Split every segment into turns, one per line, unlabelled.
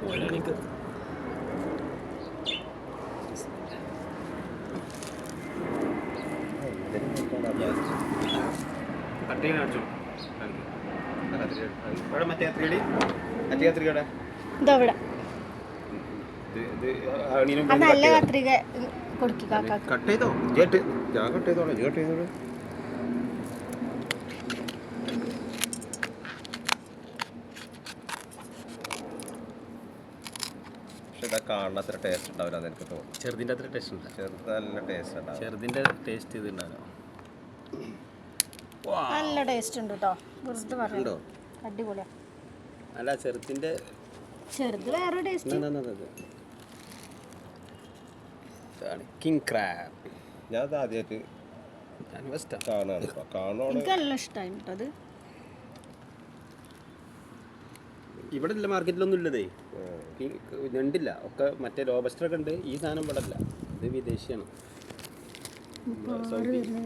പോലെനിക്ക് cutting കാണിച്ചു ഇവിടെ മറ്റേ കത്രികടി മറ്റേ കത്രികയുടെ
ഇതവിടെ നല്ല കത്രിക കൊടുക്കുക
കട്ട് ചെയ്തോ ജേട്ട് ഞാൻ കട്ട് ചെയ്തോളാം കട്ട് ചെയ്തോളൂ
പക്ഷെ കാണുന്ന അത്ര ടേസ്റ്റ് ഉണ്ടാവില്ല അത് എനിക്ക് തോന്നുന്നു.
ചെറുതിൻ്റെ അത്ര ടേസ്റ്റ് ഉണ്ട്.
ചെറുത് നല്ല ടേസ്റ്റ് ഉണ്ടാവും.
ചെറുതിൻ്റെ ടേസ്റ്റ് ഇത് ഉണ്ടാവില്ല.
നല്ല ടേസ്റ്റ് ഉണ്ട് കേട്ടോ. വെറുതെ പറഞ്ഞോ അടിപൊളിയാ.
അല്ല ചെറുതിൻ്റെ
ചെറുത് വേറെ ടേസ്റ്റ്.
കിങ് ക്രാബ്
ഞാൻ അത് ആദ്യമായിട്ട് കാണാണ്.
എനിക്ക് നല്ല ഇഷ്ടമായി കേട്ടോ അത്.
ഇവിടെ ഇല്ല, മാർക്കറ്റിലൊന്നും ഇല്ലതേ, ഞണ്ടില്ല, ഒക്കെ മറ്റേ ലോബസ്റ്ററൊക്കെ ഉണ്ട്. ഈ സാധനം ഇവിടെ അല്ല, ഇത് വിദേശിയാണ്.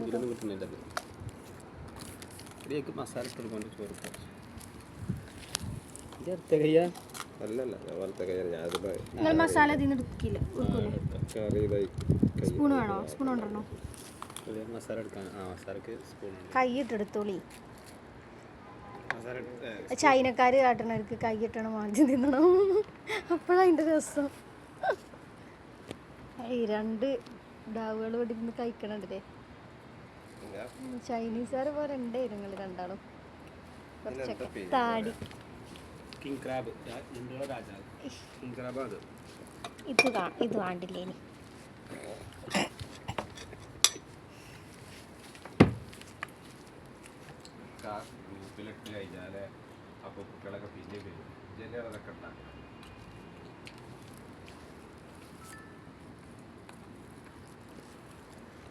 ഇതിലൊന്നും കിട്ടുന്നില്ല. ഇതിലേക്ക് മസാല കൊടുക്കൊണ്ട് ചോറ് ഇത് അടുത്ത കയ്യ
അല്ലല്ല, ഞാൻ വലത്തെ കയ്യാണ്.
നിങ്ങൾ മസാല ഇതിന് എടുക്കില്ല, സ്പൂൺ വേണോ? സ്പൂൺ കൊണ്ടുവരണോ?
മസാല എടുക്കാൻ മസാലക്ക് സ്പൂൺ
കൈയിട്ടെടുത്തോളി. ചൈനക്കാർ കാട്ടണവർക്ക് കൈയിട്ടണം, മാഞ്ചി തിന്നണം, അപ്പോഴതിൻ്റെ രസം. ഈ രണ്ട് ഡാവുകൾ ഇവിടെ ഇരുന്ന് കഴിക്കണുണ്ടല്ലേ. ചൈനീസുകാരെ പോലെ ഉണ്ട് നിങ്ങൾ രണ്ടാളും. കുറച്ചൊക്കെ താടി.
കിങ് ക്രാബ് രാജാവ് കിങ് ക്രാബ് അത്.
ഇത് വേണ്ടില്ലേ ഇനി.
ഗ്രൂപ്പിലിട്ട് കഴിഞ്ഞാൽ അപ്പോൾ കുട്ടികളൊക്കെ പിന്നെ വരും. ജനറൊക്കെ ഉണ്ടാക്കും.